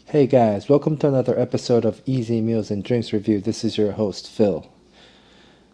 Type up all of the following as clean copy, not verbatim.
Hey guys, welcome to another episode of Easy Meals and Drinks Review. This is your host, Phil.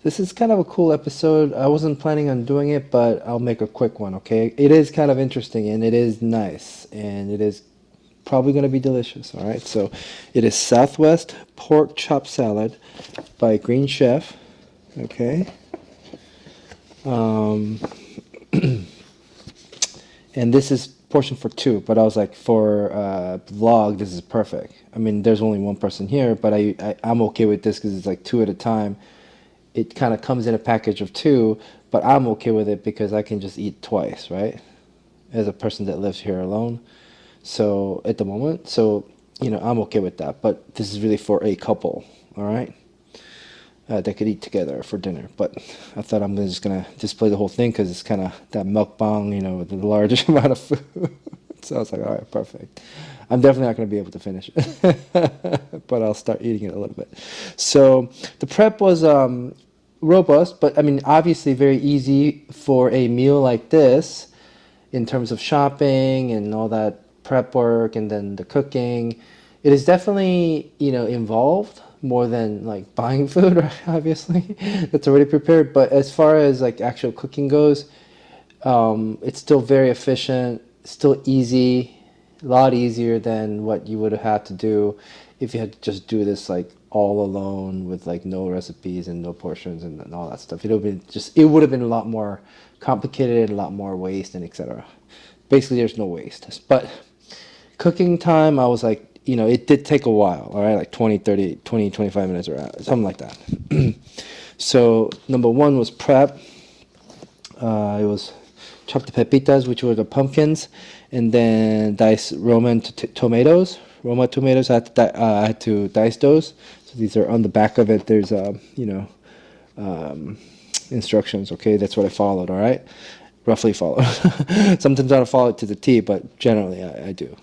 This is kind of a cool episode. I wasn't planning on doing it, but I'll make a quick one, okay? It is kind of interesting and it is nice and it is probably going to be delicious, all right? So it is Southwest Pork Chop Salad by Green Chef, okay? Um, and this is portion for two, but I was like, for vlog, this is perfect. I mean, there's only one person here, but I'm okay with this because it's like two at a time. It kind of comes in a package of two, but I'm okay with it because I can just eat twice, right? As a person that lives here alone. So at the moment, I'm okay with that. But this is really for a couple, all right? That could eat together for dinner. But I thought I'm just gonna display the whole thing because it's kind of that mukbang, with the largest amount of food. So I was like, all right, perfect. I'm definitely not gonna be able to finish it, but I'll start eating it a little bit. So the prep was robust, but I mean, obviously very easy for a meal like this in terms of shopping and all that prep work and then the cooking. It is definitely, involved more than like buying food, right? Obviously, that's already prepared. But as far as like actual cooking goes, it's still very efficient, still easy, a lot easier than what you would have had to do if you had to just do this like all alone with like no recipes and no portions and all that stuff. It would have been a lot more complicated, a lot more waste and etc. Basically, there's no waste. But cooking time, I was like, it did take a while, all right, like 25 minutes or something like that. So number one was prep. It was chop the pepetas, which were the pumpkins, and then dice Roman tomatoes. Roma tomatoes, I had to dice those. So these are on the back of it. There's instructions. Okay, that's what I followed. All right, roughly follow. Sometimes I don't follow it to the T, but generally I do.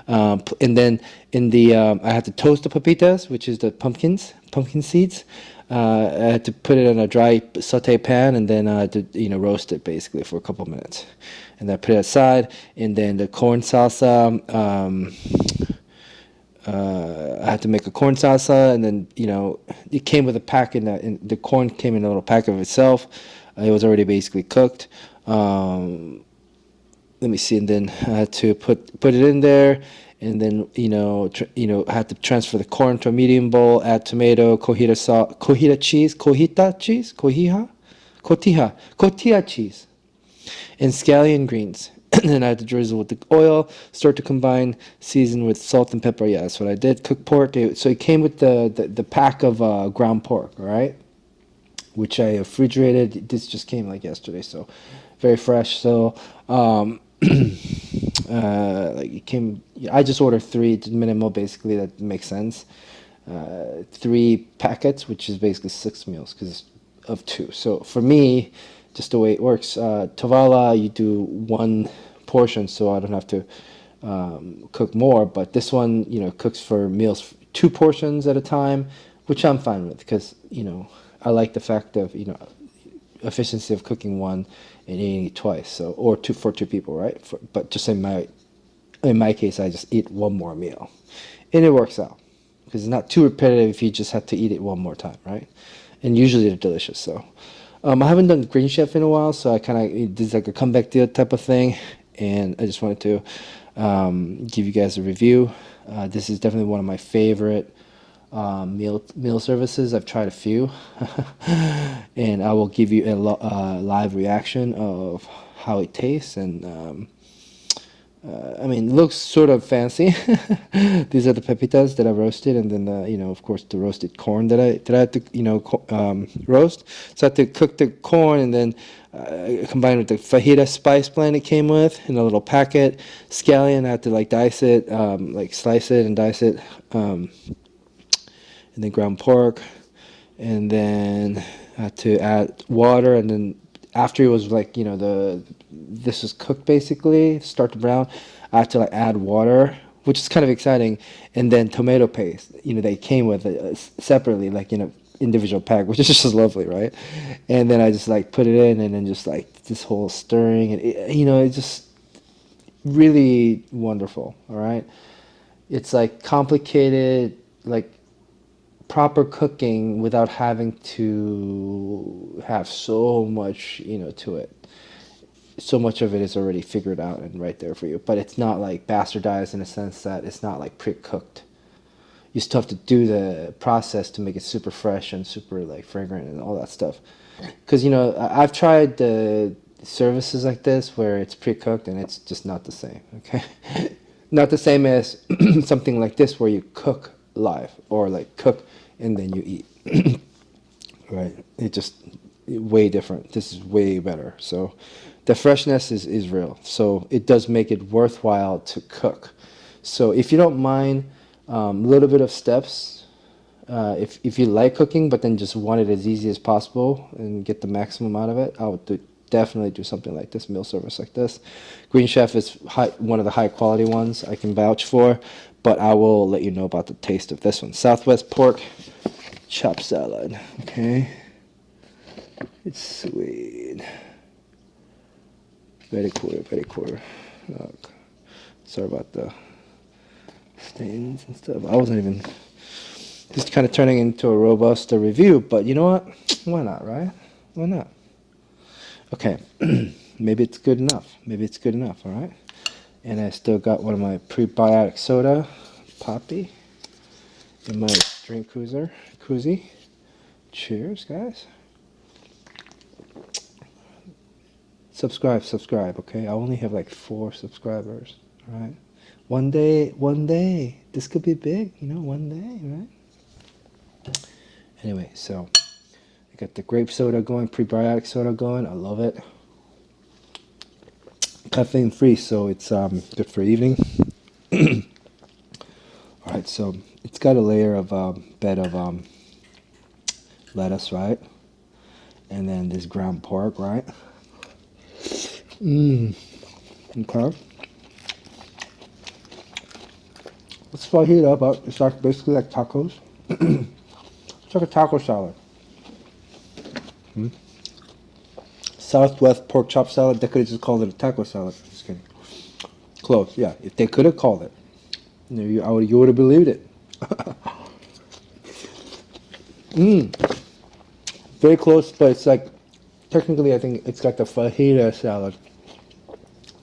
And then I had to toast the pepitas, which is the pumpkin seeds. I had to put it in a dry saute pan and then roast it basically for a couple minutes, and then I put it aside. And then the corn salsa. I had to make a corn salsa, and then it came with a pack the corn came in a little pack of itself. It was already basically cooked. Let me see, and then I had to put it in there, and then I had to transfer the corn to a medium bowl, add tomato, cotija cheese, and scallion greens. And then I had to drizzle with the oil, start to combine, season with salt and pepper. Yeah, that's what I did. Cook pork. So it came with the pack of ground pork, all right, which I refrigerated. This just came like yesterday, so very fresh. So like it came. I just ordered three, minimal, basically. That makes sense. 3 packets, which is basically 6 meals because of two. So for me, just the way it works, Tavala, you do one portion, so I don't have to cook more. But this one, cooks for meals, 2 portions at a time, which I'm fine with because I like the fact of efficiency of cooking one and eating it twice. So or two for 2 people, right? But just in my case, I just eat one more meal, and it works out because it's not too repetitive if you just have to eat it one more time, right? And usually they're delicious. So I haven't done Green Chef in a while, so I kind of did like a comeback deal type of thing, and I just wanted to give you guys a review. This is definitely one of my favorite meal services. I've tried a few, and I will give you a live reaction of how it tastes. And I mean, it looks sort of fancy. These are the pepitas that I roasted, and then of course, the roasted corn that I had to roast. So I had to cook the corn, and then combine with the fajita spice blend it came with in a little packet. Scallion, I had to like dice it, like slice it and dice it, and then ground pork, and then I had to add water, and then after it was like this was cooked basically, start to brown, I had to like add water, which is kind of exciting, and then tomato paste. They came with it separately, like individual pack, which is just lovely, right? And then I just like put it in, and then just like this whole stirring, and it's just really wonderful. All right. It's like complicated, like proper cooking without having to have so much, to it. So much of it is already figured out and right there for you. But it's not like bastardized in a sense that it's not like pre-cooked. You still have to do the process to make it super fresh and super like fragrant and all that stuff. Because I've tried the services like this where it's pre-cooked and it's just not the same. Okay, not the same as something like this where you cook live or like cook and then you eat. Right? It just way different. This is way better. So the freshness is real. So it does make it worthwhile to cook. So if you don't mind a little bit of steps, if you like cooking but then just want it as easy as possible and get the maximum out of it, I would definitely do something like this, meal service like this. Green Chef is one of the high quality ones I can vouch for, but I will let you know about the taste of this one. Southwest pork chop salad. Okay, it's sweet. Very cool, very cool. Look. Sorry about the stains and stuff. I wasn't even just kind of turning into a robust review, but you know what? Why not, right? Why not? Okay, maybe it's good enough. Maybe it's good enough, all right? And I still got one of my prebiotic soda, Poppy, in my drink koozie. Cheers, guys. Subscribe, okay? I only have like 4 subscribers, all right? One day, this could be big, one day, right? Anyway, so I got the grape soda going, prebiotic soda going. I love it. Caffeine free, so it's good for evening. All right, so it's got a layer of bed of lettuce, right? And then this ground pork, right? Okay. Let's fajita, but it's like basically like tacos. It's like a taco salad. Southwest pork chop salad. They could have just called it a taco salad. Just kidding. Close, yeah. If they could have called it, you would have believed it. Very close, but it's like technically I think it's got the fajita salad,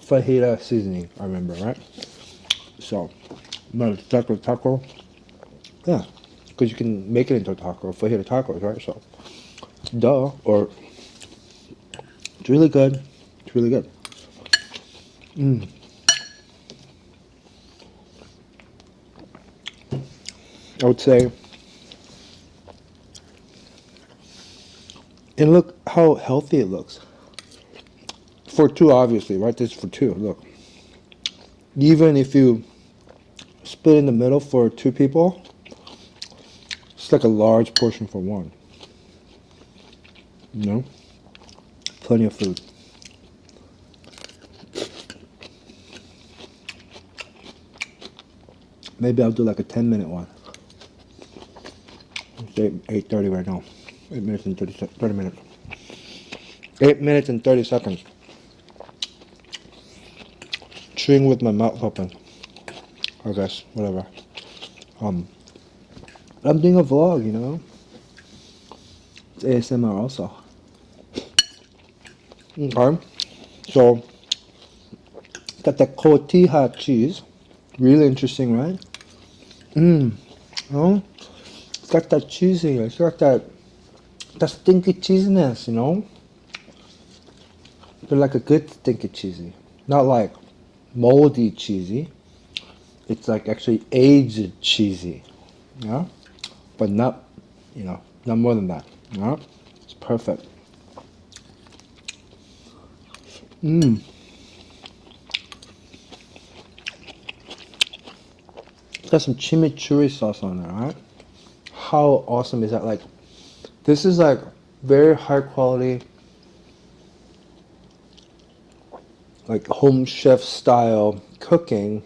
fajita seasoning. I remember, right? So, not a taco. Yeah, because you can make it into a taco, fajita tacos, right? So, duh. Or it's really good. It's really good. I would say, and look how healthy it looks. For 2, obviously, right? This is for 2. Look, even if you split in the middle for 2 people, it's like a large portion for 1. Plenty of food. Maybe I'll do like a 10-minute one. It's 8:30 right now. 8 minutes and 30 minutes. 8 minutes and 30 seconds. Chewing with my mouth open. I guess, whatever. I'm doing a vlog, It's ASMR also. Okay. So, got that cotija cheese. Really interesting, right? Oh, it's got that cheesy. It's got that stinky cheesiness, But like a good stinky cheesy, not like moldy cheesy. It's like actually aged cheesy, yeah. But not, not more than that. Yeah, it's perfect. It's got some chimichurri sauce on it, right? How awesome is that? Like, this is like very high quality, like home chef style cooking,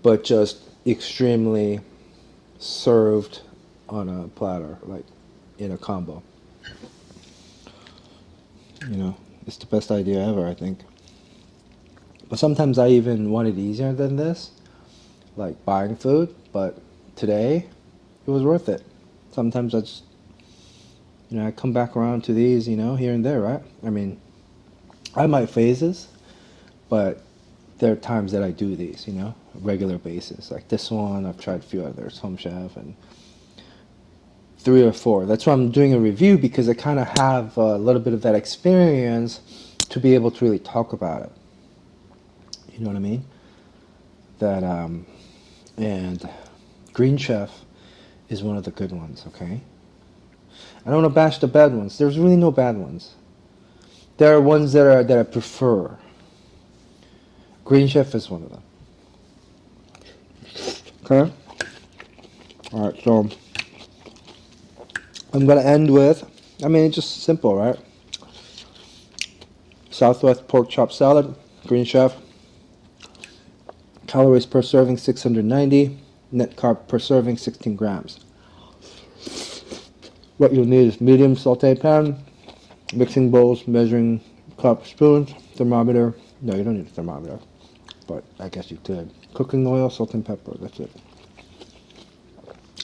but just extremely served on a platter, like in a combo. It's the best idea ever, I think. But sometimes I even want it easier than this. like buying food, but today it was worth it. Sometimes I just, I come back around to these, here and there, right? I mean, I have my phases, but there are times that I do these, regular basis. Like this one, I've tried a few others, Home Chef, and 3 or 4. That's why I'm doing a review, because I kind of have a little bit of that experience to be able to really talk about it. You know what I mean? That and Green Chef is one of the good ones. Okay, I don't want to bash the bad ones. There's really no bad ones. There are ones that I prefer. Green Chef is one of them. Okay. All right. So I'm gonna end with. I mean, it's just simple, right? Southwest pork chop salad, Green Chef. Calories per serving 690. Net carb per serving 16 grams. What you'll need is medium saute pan, mixing bowls, measuring cup, spoons, thermometer. No, you don't need a thermometer, but I guess you could. Cooking oil, salt and pepper. That's it.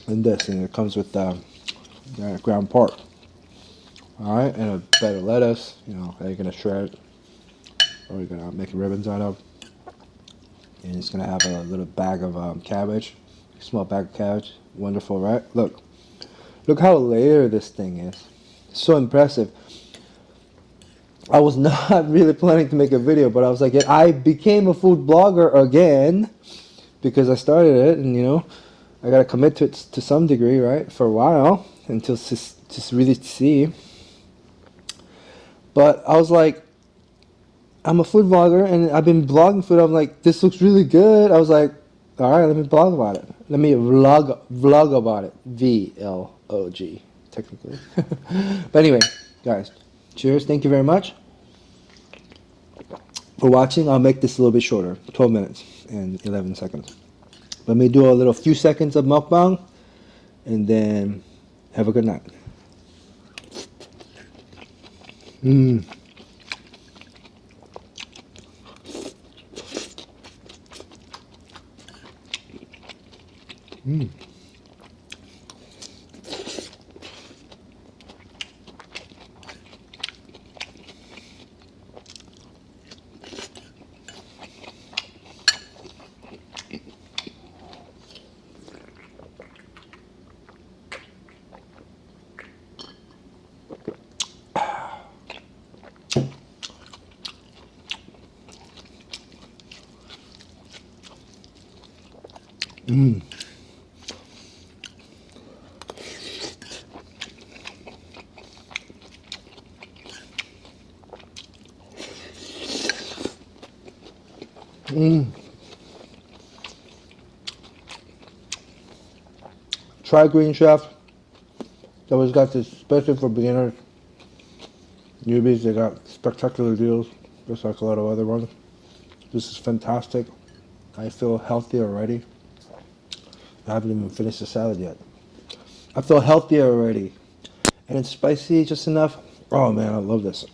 And it comes with ground pork. All right, and a bed of lettuce. That you're gonna shred, or you're gonna make ribbons out of. And it's gonna have a little bag of cabbage, a small bag of cabbage. Wonderful, right? Look how layered this thing is. So impressive. I was not really planning to make a video, but I was like, I became a food blogger again because I started it, and I gotta commit to it to some degree, right? For a while, until just really see. But I was like, I'm a food vlogger, and I've been blogging food. I'm like, this looks really good. I was like, all right, let me blog about it. Let me vlog about it. VLOG, technically. But anyway, guys, cheers. Thank you very much for watching. I'll make this a little bit shorter, 12 minutes and 11 seconds. Let me do a few seconds of mukbang, and then have a good night. Mmm. Mmm. Mmm. Mmm. Try Green Chef. They always got this, especially for beginners, newbies. They got spectacular deals, just like a lot of other ones. This is fantastic. I feel healthy already. I haven't even finished the salad yet. I feel healthier already. And it's spicy just enough. Oh man, I love this.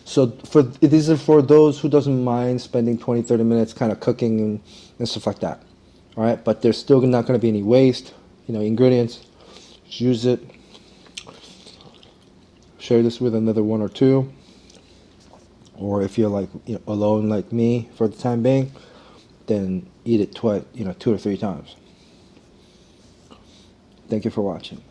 So these are for those who doesn't mind spending 20-30 minutes kind of cooking and stuff like that. All right, but there's still not going to be any waste. Ingredients. Just use it. Share this with another 1 or 2. Or if you're like alone like me for the time being, then eat it twice, 2 or 3 times. Thank you for watching.